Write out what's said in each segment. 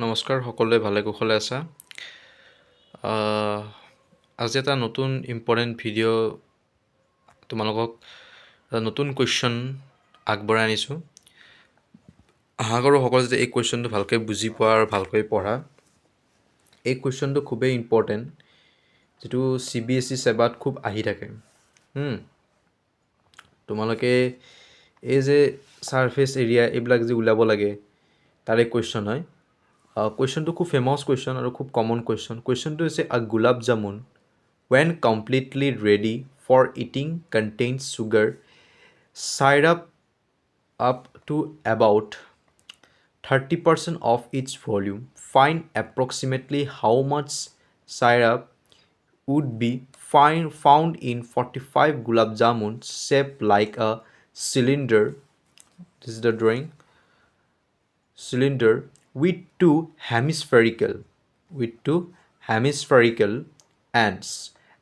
নমস্কাৰ সকলোৱে ভালে কুশলে আছা আজি এটা নতুন ইম্পৰ্টেণ্ট ভিডিঅ' তোমালোকক নতুন কুৱেশ্যন আগবঢ়াই আনিছোঁ আশা কৰোঁ সকলোৱে যে এই কুৱেশ্যনটো ভালকৈ বুজি পোৱা আৰু ভালকৈ পঢ়া এই কুৱেশ্যনটো খুবেই ইম্পৰ্টেণ্ট যিটো CBSE চেবাত খুব আহি থাকে তোমালোকে এই যে ছাৰফেচ এৰিয়া এইবিলাক যে ওলাব লাগে তাৰে কুৱেশ্যন হয় কুৱেশ্যনটো খুব ফেমাছ কুৱেশ্যন আৰু খুব কমন কুৱেশ্যনটো হৈছে আ গোলাপ jamun when completely ready for eating contains sugar syrup up to about 30% of its volume. Find approximately how much syrup would be found in 45 gulab jamun shaped like a cylinder. This is the drawing. Cylinder with two hemispherical ends,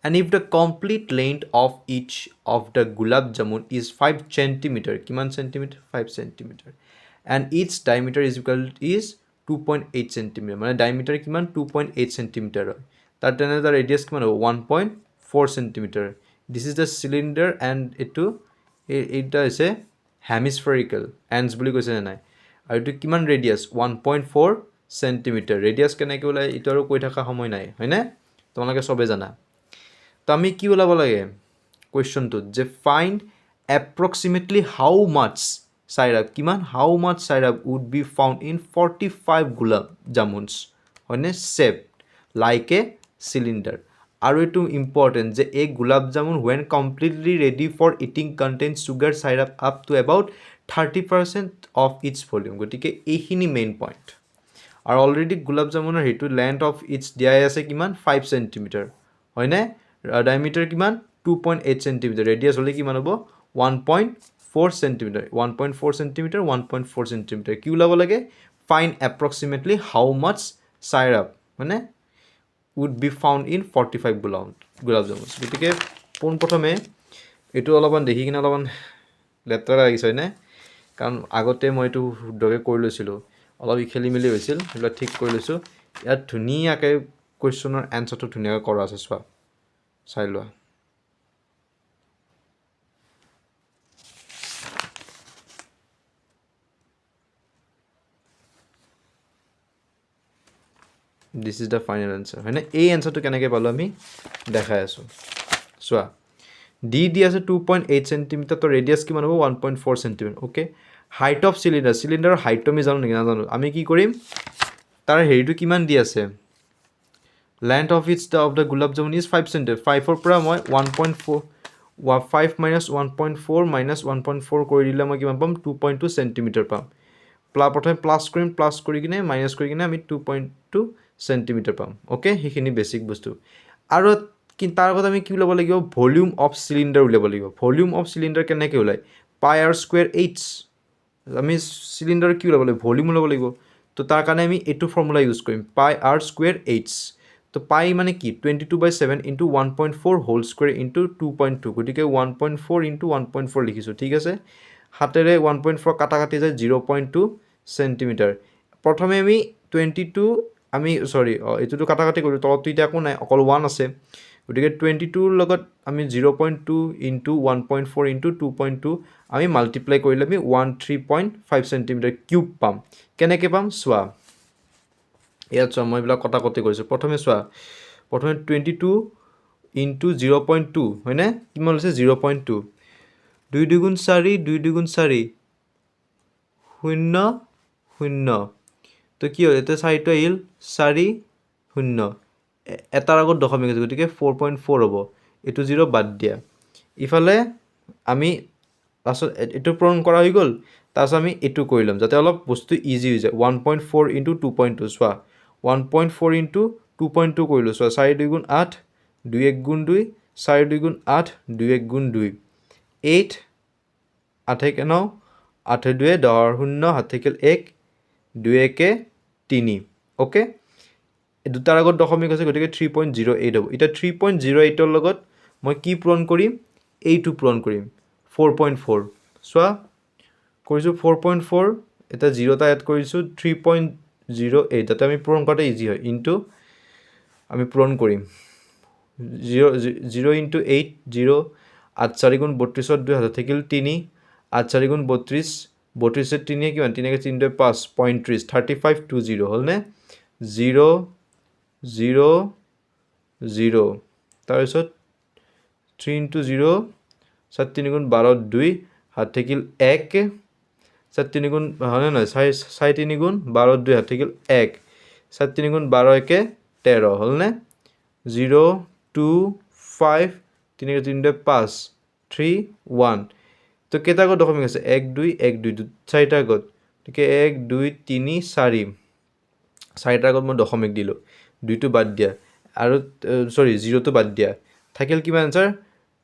and if the complete length of each of the gulab jamun is 5 centimeter, kiman centimeter 5 centimeter, and each diameter is 2.8 centimeter, মানে diameter কিমান 2.8 centimeter হয় তার তেনে তার radius কিমান হ'ব 1.4 centimeter. This is the cylinder and এটা হৈছে hemispherical ends বুলি কৈছে নাই আৰু এইটো কিমান ৰেডিয়াছ 1.4 সেন্টিমিটাৰ ৰেডিয়াছ কেনেকৈ ওলাই এইটো আৰু কৈ থকা সময় নাই হয়নে তোমালোকে সবে জানা তো আমি কি ওলাব লাগে কুৱেশ্যনটোত যে find approximately how much syrup কিমান হাউ much syrup would be found in 45 gulab jamuns হয়নে shaped like a cylinder আৰু এইটো ইম্পৰ্টেণ্ট যে এই গোলাপ jamun when completely ready for eating contains sugar syrup up to about 30% of its volume গতিকে এইখিনি main point আৰু already গোলাপ জামুনৰ সেইটো লেন্থ অফ ইটছ দিয়াই আছে কিমান 5 সেন্টিমিটাৰ হয়নে ডায়ামিটাৰ কিমান 2.8 সেন্টিমিটাৰ ৰেডিয়াছ হ'লে কিমান হ'ব 1.4 সেন্টিমিটাৰ 1.4 সেন্টিমিটাৰ 1.4 সেন্টিমিটাৰ কি ওলাব লাগে find approximately how much syrup মানে would be found in 45 gulab jamuns গতিকে পোনপ্ৰথমে এইটো অলপমান দেখি কিনে অলপমান লেতেৰা লাগিছে হয়নে কাৰণ আগতে মই এইটো শুদ্ধকৈ কৰি লৈছিলোঁ অলপ খেলি মেলি হৈছিল এইবিলাক ঠিক কৰি লৈছোঁ ইয়াত ধুনীয়াকৈ কুৱেশ্যনৰ এনচাৰটো ধুনীয়াকৈ কৰা আছে চোৱা চাই লোৱা this is the final answer হয়নে এই এনচাৰটো কেনেকৈ পালোঁ আমি দেখাই আছোঁ চোৱা দি আছে 2.8 সেন্টিমিটাৰ তো ৰেডিয়াছ কিমান হ'ব 1.4 সেন্টিমিটাৰ ওকে হাইট অফ চিলিণ্ডাৰৰ হাইট আমি জানো নেকি নাজানো আমি কি কৰিম তাৰ হেৰিটো কিমান দি আছে length of its of the gulab jamun is 5 centimetre 5ৰ পৰা মই 1.4 5 minus 1.4 minus 1.4 কৰি দিলে মই কিমান পাম 2.2 সেন্টিমিটাৰ পাম প্ৰথমে প্লাছ কৰিম প্লাছ কৰি কিনে মাইনাছ কৰি কিনে আমি 2.2 সেন্টিমিটাৰ পাম ওকে সেইখিনি বেছিক বস্তু আৰু কিন্তু তাৰ আগত আমি কি ওলাব লাগিব ভলিউম অফ চিলিণ্ডাৰ উলিয়াব লাগিব ভলিউম অফ চিলিণ্ডাৰ কেনেকৈ ওলায় পাই আৰ স্কুৱেৰ এইচ আমি চিলিণ্ডাৰ কি ওলাব লাগিব ভলিউম ওলাব লাগিব তো তাৰ কাৰণে আমি এইটো ফৰ্মুলা ইউজ কৰিম পাই আৰ স্কুৱেৰ এইচ তো পাই মানে কি 22/7 ইনটু 1.4 হোল স্কুৱেৰ ইনটু 2.2 গতিকে 1.4 ইনটু 1.4 লিখিছোঁ ঠিক আছে হাতেৰে 1.4 কাটা কাটি যায় 0.2 সেন্টিমিটাৰ প্ৰথমে আমি 22 আমি সৰি এইটোতো কাটা কাটি কৰিলোঁ তলতো এতিয়া একো নাই অকল 1 আছে গতিকে 22ৰ লগত আমি 0.2 ইনটু 1.4 ইনটু 2.2 আমি মাল্টিপ্লাই কৰিলে আমি 13.5 সেন্টিমিটাৰ কিউব পাম কেনেকৈ পাম চোৱা ইয়াত চোৱা মই এইবিলাক কটা কটি কৰিছোঁ প্ৰথমে চোৱা প্ৰথমে 22 ইনটু 0.2 হয়নে কিমান হৈছে 0.2 2 দুগুণ 4 2 দুগুণ 4 0 0 তো কি হ'ল এতিয়া 4টো আহিল 4 0 এটাৰ আগত দশমিক আছে গতিকে 4.4 হ'ব এইটো 0 বাদ দিয়া ইফালে আমি তাৰপিছত এইটো পূৰণ কৰা হৈ গ'ল তাৰপিছত আমি এইটো কৰি ল'ম যাতে অলপ বস্তু ইজি হৈ যায় 1.4 ইনটু 2.2 চোৱা 1.4 ইনটু 2.2 কৰিলোঁ চোৱা 4 দুগুণ 8 2 1 গুণ 2 4 দুগুণ 8 2 1 গুণ 2 8 8 1 9 8 2 10 0 7 1 2 1 3 ওকে দুটাৰ আগত দশমিক আছে গতিকে 3.08 হ'ব এতিয়া 3.08ৰ লগত মই কি পূৰণ কৰিম এইটো পূৰণ কৰিম 4.4 চোৱা কৰিছোঁ 4.4 এটা 0টা এড কৰিছোঁ 3. 0.08 যাতে আমি পূৰণ কৰোঁতে ইজি হয় ইনটু আমি পূৰণ কৰিম 0 ইনটু 8 0 8 4 গুণ 32 2 হাতে থাকিল 3 8 4 গুণ 32 32 3 কিমান 3 3 5 35 35 20 হ'লনে 0 0 0 তাৰপিছত 3 ইনটু 0 7 3 গুণ 12 2 হাত থাকিল 1 7 3 গুণ হয়নে নহয় 4 3 গুণ 12 2 হাত থাকিল 1 7 3 গুণ 12 1 13 হ'লনে 0 2 5 3 3 5 3 1 তো কেইটা আগত দশমিক আছে 1 2 1 2 চাৰিটা আগত গতিকে 1 2 3 4 চাৰিটা আগত মই দশমিক দিলোঁ 2টো বাদ দিয়া আৰু সৰি 0টো বাদ দিয়া থাকিল কিমান আনসাৰ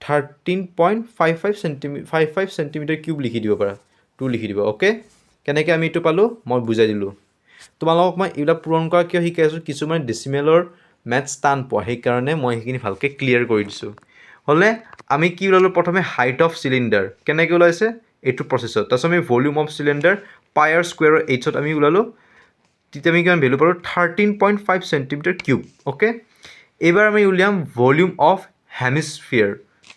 13.55 সেন্টিমিটাৰ কিউব লিখি দিব পাৰা 2 লিখি দিব ওকে কেনেকৈ আমি এইটো পালোঁ মই বুজাই দিলোঁ তোমালোকক মই এইবিলাক পূৰণ কৰা কিয় শিকাই আছোঁ কিছুমান ডেচিমেলৰ মেথছ টান পোৱা সেইকাৰণে মই সেইখিনি ভালকৈ ক্লিয়াৰ কৰি দিছোঁ হ'লে আমি কি ওলালোঁ প্ৰথমে হাইট অফ চিলিণ্ডাৰ কেনেকৈ ওলাইছে এইটো প্ৰচেছত তাৰপিছত আমি ভলিউম অফ চিলিণ্ডাৰ পায়াৰ স্কুৱেৰৰ এইচত আমি ওলালোঁ তেতিয়া আমি কিমান ভেলু পালোঁ 13.5 সেন্টিমিটাৰ কিউব ওকে এইবাৰ আমি উলিয়াম ভলিউম অফ হেমিস্ফিয়াৰ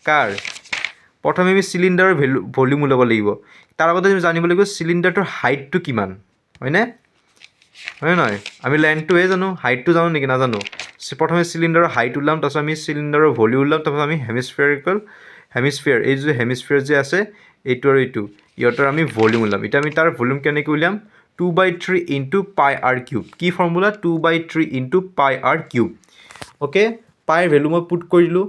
কাৰ প্ৰথমে আমি চিলিণ্ডাৰৰ ভলিউম ওলাব লাগিব তাৰ আগতে আমি জানিব লাগিব চিলিণ্ডাৰটোৰ হাইটটো কিমান হয়নে হয় নহয় আমি লেন্থটোহে জানো হাইটটো জানো নেকি নাজানো প্ৰথমে চিলিণ্ডাৰৰ হাইট ওলাম তাৰপিছত আমি চিলিণ্ডাৰৰ ভলিউম ওলাম তাৰপিছত আমি হেমিস্ফিয়াৰ এই যে হেমিস্ফিয়াৰ যে আছে এইটো আৰু এইটো ইহঁতৰ আমি ভলিউম ওলাম এতিয়া আমি তাৰ ভলিউম কেনেকৈ উলিয়াম 2/3 ইনটু পাই আৰ কিউব কি formula 2/3 into pi r cube okay পাইৰ ভেলু মই পুট কৰিলোঁ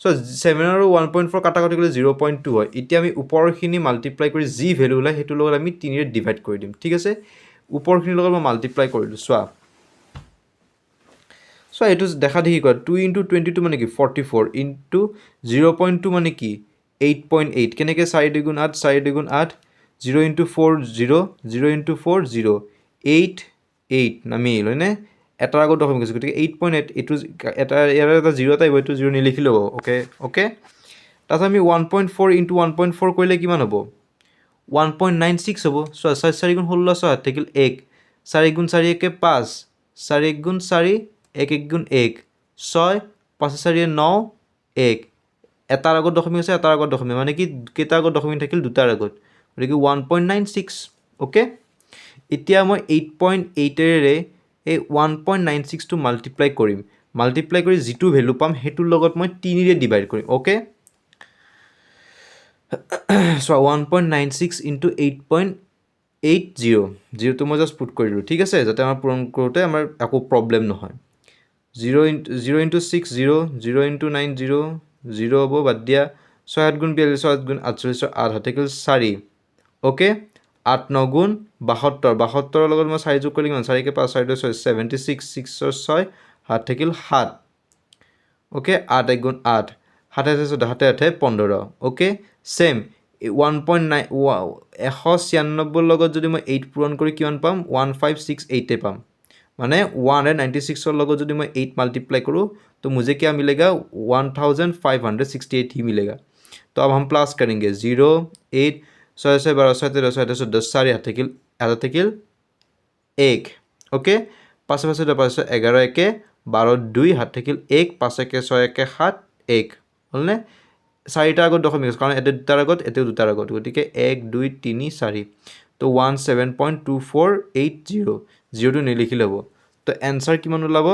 চ' 7 আৰু 1.4 কাটা কাটি গ'লে 0.2 হয় এতিয়া আমি ওপৰখিনি মাল্টিপ্লাই কৰি যি ভেলু ওলায় সেইটোৰ লগত আমি 3ৰে ডিভাইড কৰি দিম ঠিক আছে ওপৰখিনিৰ লগত মই মাল্টিপ্লাই কৰিলোঁ চোৱা এইটো দেখা দেখি কোৱা 2 ইনটু 22 মানে কি 44 ইনটু 0.2 মানে কি 8.8 কেনেকৈ 4 2 8 4 2 8 0 ইনটু 4 0 0 ইনটু 4 0 8 8 নামিল হয়নে এটাৰ আগত দশমিক আছে গতিকে 8.8 এইটো এটা ইয়াৰ এটা 0 এটা আহিব এইটো 0 নিলিখিলেও হ'ব ওকে ওকে তাৰপিছত আমি 1.4 ইনটু 1.4 কৰিলে কিমান হ'ব 1.96 হ'ব চোৱা 4 গুণ 16 6 থাকিল 1 4 গুণ 4 1 5 4 1 গুণ 4 1 1 গুণ 1 6 5 4 9 1 এটাৰ আগত দশমিক আছে এটাৰ আগত দশমিক মানে কি কেইটাৰ আগত দশমিক থাকিল দুটাৰ আগত গতিকে 1.96 ওকে এতিয়া মই 8.8ৰে এই 1.96টো মাল্টিপ্লাই কৰিম মাল্টিপ্লাই কৰি যিটো ভেলু পাম সেইটোৰ লগত মই 3ৰে ডিভাইড কৰিম ওকে so 1.96 into 8.80 জিৰোটো মই জাষ্ট পুট কৰিলোঁ ঠিক আছে যাতে আমাৰ পূৰণ কৰোঁতে আমাৰ একো প্ৰব্লেম নহয় 0 into 6 0 0 into 9 0 0 হ'ব বাদ দিয়া 6 গুণ 42 6 গুণ 48 8 হাতে গ'ল 4 ওকে 8 9 গুণ 72 72ৰ লগত মই 4 যোগ কৰিলে কিমান 4 কে 5 4 2 6 76 6 6 হাত থাকিল 7 ওকে 8 1 গুণ 8 7 হাতে 15 ওকে সেম 1.9 196 লগত যদি মই 8 পূৰণ কৰি কিমান পাম 1568 পাম মানে 196 লগত যদি মই 8 मल्टीप्लाई करूँ तो मुझे क्या मिलेगा 1568 ही मिलेगा तो अब हम प्लस करेंगे 0 8 6 से 12 6 13 6 10 सारे हाथ किल 1 ओके 5 5 5 11 1 12 2 हाथ किल 1 5 1 6 1 7 1 হলনে চাৰিটা আগত দশমিক কাৰণ এতে দুটাৰ আগত এতে দুটাৰ আগত গতিকে 1 2 3 4 তো 17.2480 জিৰোটো নিলিখিলে হ'ব তো এনসাৰ কিমান ওলাব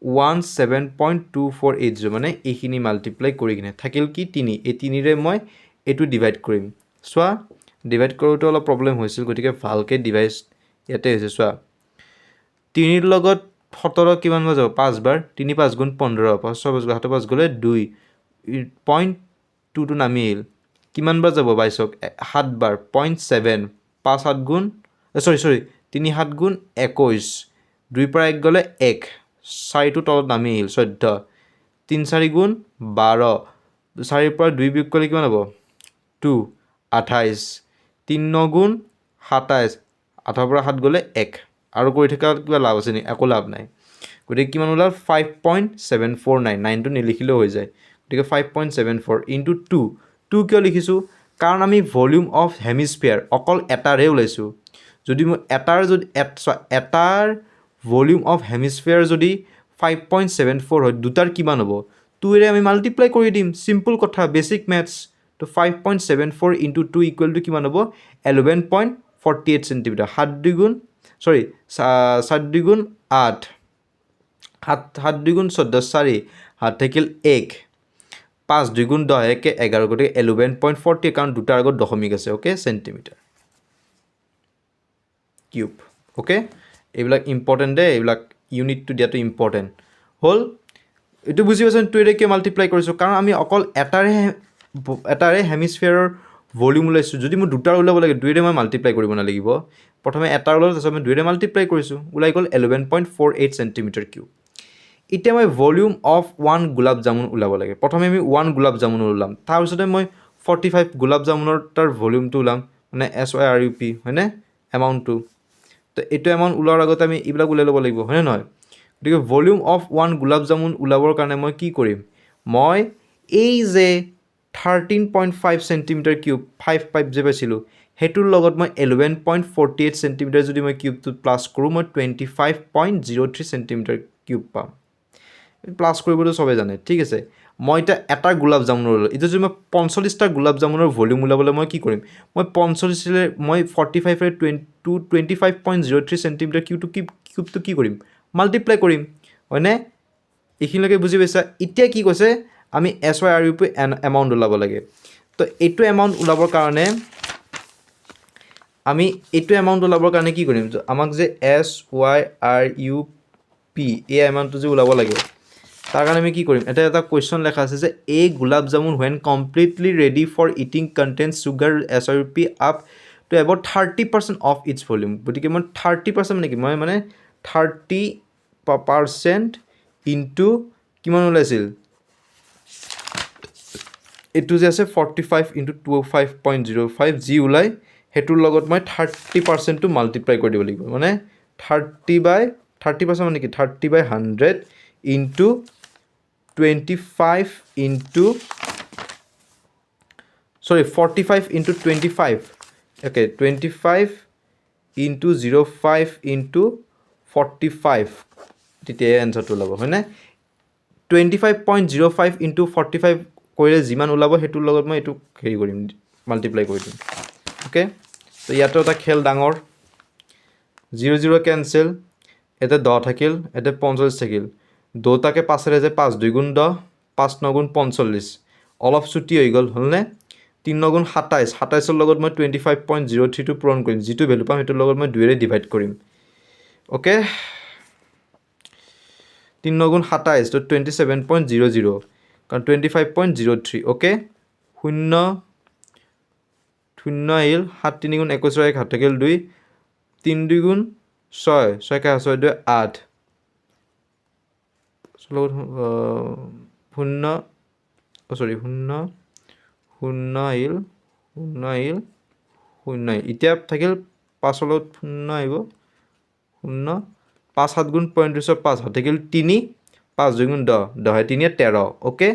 17.2480 মানে এইখিনি মাল্টিপ্লাই কৰি কিনে থাকিল কি 3 এই 3ৰে মই এটো ডিভাইড কৰিম সোৱা ডিভাইড কৰোঁতে অলপ প্ৰবলেম হৈছিল গতিকে ভালকে ডিভাইড ইয়াতে হৈছে সোৱা 3 ৰ লগত 17 কিমান হৈ যাব 5 বাৰ 3 5 গুণ 15 5 6 5 5 গলে 2 0.2 নামিল কিমান বাৰ যাব 22 7 বাৰ 0.7 5 7 গুণ সৰি 3 7 গুণ 21 2 পৰা 1 গলে 1 4 টো তলত নামিল 14 3 4 গুণ 12 4 পৰা 2 বিয়োগ কৰিলে কিমান হ'ব 2 28 3 9 গুণ 27 8 পৰা 7 গলে 1 আৰু কৰি থকা কিবা লাভ আছে নি একো লাভ নাই গতিকে কিমান ওলাল 5.749 9 টো নিলিখিলেও হৈ যায় গতিকে 5.74 ইনটু 2 কিয় লিখিছোঁ কাৰণ আমি ভলিউম অফ হেমিস্ফিয়াৰ অকল এটাৰে ওলাইছোঁ যদি মই এটাৰ ভলিউম অফ হেমিস্ফিয়াৰ যদি 5.74 হয় দুটাৰ কিমান হ'ব 2 আমি মাল্টিপ্লাই কৰি দিম সিম্পল কথা বেসিক ম্যাথছ তো 5.74 ইনটু 2 ইকুয়াল টু কিমান হ'ব 11.48 সেন্টিমিটার 7 দুগুণ 8 7 দুগুণ 14 4 হাত থাকিল 1 5 দুগুণ 10 একে 11 গতিকে 11.40 কাৰণ দুটাৰ আগত দশমিক আছে ওকে সেন্টিমিটাৰ কিউব ওকে এইবিলাক ইম্পৰ্টেন্ট দে এইবিলাক ইউনিট টু দিয়াটো ইম্পৰ্টেন্ট হল এটো বুজি পাইছেন 2 ৰে কি মাল্টিপ্লাই কৰিছো কাৰণ আমি অকল এটাৰে হেমিস্ফিয়াৰৰ ভলিউম লৈছো যদি মই দুটাৰ উলাব লাগে 2 ৰে মই মাল্টিপ্লাই কৰিব না লাগিব প্ৰথমে এটাৰ উলাল তাৰপিছত মই 2 ৰে মাল্টিপ্লাই কৰিছো উলাই গল 11.48 সেন্টিমিটাৰ কিউব এতিয়া মই ভলিউম অফ 1 গোলাপ জামুন উলাব লাগে প্ৰথমে আমি 1 গোলাপ জামুন উলাম তাৰ পিছতে মই 45 গোলাপ জামুনৰ তাৰ ভলিউমটো উলাম মানে SYRUP হয়নে এমাউন্টটো তো এটো এমাউন্ট উলাৰ আগতে আমি ইবিলাক উলাই ল'ব লাগিব হয়নে নহয় গতিকে ভলিউম অফ 1 গোলাপ জামুন উলাবৰ কাৰণে মই কি কৰিম মই এই যে 13.5 সেন্টিমিটাৰ কিউব 5 যে পাইছিলো হেতুৰ লগত মই 11.48 সেন্টিমিটাৰ যদি মই কিউবটো প্লাস কৰো মই 25.03 সেন্টিমিটাৰ কিউব পাম প্লাস কৰিবলৈ সবে জানে ঠিক আছে মই এটা গোলাপ জামুনৰ ইটো যদি মই 45টা গোলাপ জামুনৰ ভলিউম উলাবলৈ মই কি কৰিম মই 45 ৰে মই 45 ৰে 25.03 সেন্টিমিটাৰ কিউবটো কি কৰিম মাল্টিপ্লাই কৰিম হয়নে এইখিনিলৈকে বুজি পাইছা এতিয়া কি কৈছে আমি SYRUP এমাউন্ট উলাব লাগে তো এইটো এমাউন্ট উলাবৰ কাৰণে আমি এইটো এমাউন্ট উলাবৰ কাৰণে কি কৰিম আমাক যে SYRUP এই এমাউন্টটো যে উলাব লাগে তাৰ কাৰণে আমি কি কৰিম এটা কোৱেশ্চন লেখা আছে যে এ গোলাপ jamun when completely ready for eating contains sugar SYRUP up to about 30% of its volume গতিকে মই 30% মানে কি মই মানে 30% into কিমান ওলাইছিল এটো যে আছে 45 into 25.05 জি উলাই হেতুৰ লগত মই 30% টো মাল্টিপ্লাই কৰি দিব লাগিব মানে 30% মানে কি 30/100 into 25 into 45 into 25 okay 25 into 05 into 45 তেতিয়া এনসাৰটো ওলাব হয়নে 25.05 into 45 কৰিলে যিমান ওলাব হেতুৰ লগত মই এটো হেৰি কৰিম মাল্টিপ্লাই কৰি দিম ওকে তো ইয়াতো এটা খেল ডাঙৰ 0 0 ক্যান্সেল এটা 10 থাকিল এটা 45 থাকিল দুটাকে 5 ৰে যে 5 2 গুণ 10 5 9 গুণ 45 অলপ ছুটি হৈ গল হলনে 3 9 গুণ 27 27 ৰ লগত মই 25.03 টো পূৰণ কৰিম যেটো ভ্যালু পাম হেতুৰ লগত মই 2 ৰে ডিভাইড কৰিম ওকে 3 9 গুণ 27 তো 27.00 কাৰণ 25.03 ওকে 0 0 আহিল 7 3 গুণ 21 ৰ 1 হাত থাকিল 2 3 2 গুণ 6 6 কা 6 2 8 0 সরি 0 0 আহিল 0 আহিল 0 এতিয়া থাকিল 5 লগত 0 আহিব 0 5 7 গুণ 35 হাত থাকিল 3 5 2 গুণ 10 10 3 13 ওকে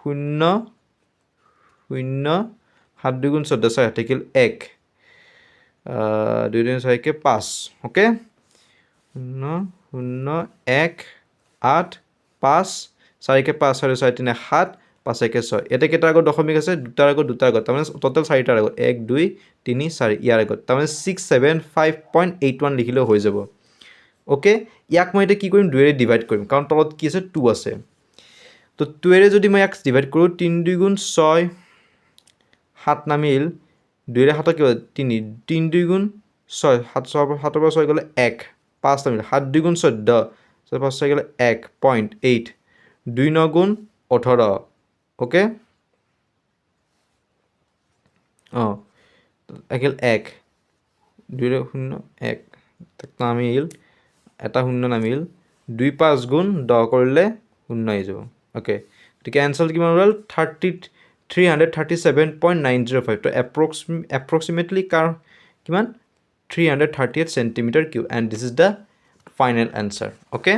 0 0 7 2 গুণ 14 6 থাকিল 1 2 2 6 কে 5 ওকে 0 0 1 8 5 4 কে 5 4 4 3 7 5 1 6 এটা কেটাৰ আগত দশমিক আছে দুটাৰ আগত তাৰমানে টোটাল 4টাৰ আগত 1 2 3 4 ইয়াৰ আগত তাৰমানে 675.81 লিখিলে হৈ যাব ওকে ইয়াক মই এটা কি কৰিম 2 ৰে ডিভাইড কৰিম কাৰণ তলত কি আছে 2 আছে তো 2 ৰে যদি মই ইয়াক ডিভাইড কৰো 3 2 গুণ 6 7 নামিল 2 ৰে 7 কি 3 3 2 গুণ 6 7 7 পৰা 6 গলে 1 5 নামিল 7 2 গুণ 14 7 5 6 গলে 1.8 2 9 গুণ 18 ওকে একেল 1 2 ৰে 0 1 তাক নামিল এটা 0 নামিল 2 5 গুণ 10 কৰিলে 0 আহি যাব ওকে ঠিক আনসাৰ কিমান হ'ল 337.905 তো approximately কাৰ কিমান 338 centimeter cube and this is the final answer okay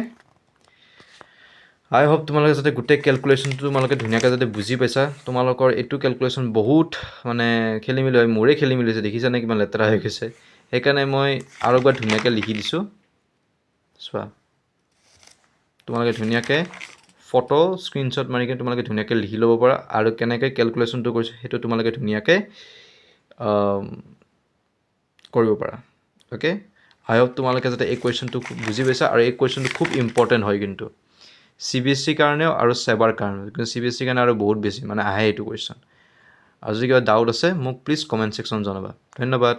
I hope তোমালোকে যাতে গুটে ক্যালকুলেশনটো তোমালোকে ধুনিয়াকৈ যাতে বুজি পাইছা তোমালোকৰ এটো ক্যালকুলেশন বহুত মানে খেলিমিলি হয় মোৰে খেলিমিলি হৈছে দেখিছা নে কিমান লেতৰা হৈ গৈছে সেইকাৰণে মই আৰু একবাৰ ধুনীয়াকৈ লিখি দিছোঁ চোৱা তোমালোকে ধুনীয়াকৈ ফটো স্ক্ৰীনশ্বট মাৰি কিনে তোমালোকে ধুনীয়াকৈ লিখি ল'ব পাৰা আৰু কেনেকৈ কেলকুলেশ্যনটো কৰিছোঁ সেইটো তোমালোকে ধুনীয়াকৈ কৰিব পাৰা অ'কে আই হোপ তোমালোকে যাতে এই কুৱেশ্যনটো বুজি পাইছা আৰু এই কুৱেশ্যনটো খুব ইম্পৰ্টেণ্ট হয় কিন্তু CBSE কাৰণেও আৰু চেবাৰ কাৰণেও কিন্তু CBSE কাৰণে আৰু বহুত বেছি মানে আহে এইটো কুৱেশ্যন আৰু যদি কিবা ডাউট আছে মোক প্লিজ কমেণ্ট ছেকশ্যন জনাবা ধন্যবাদ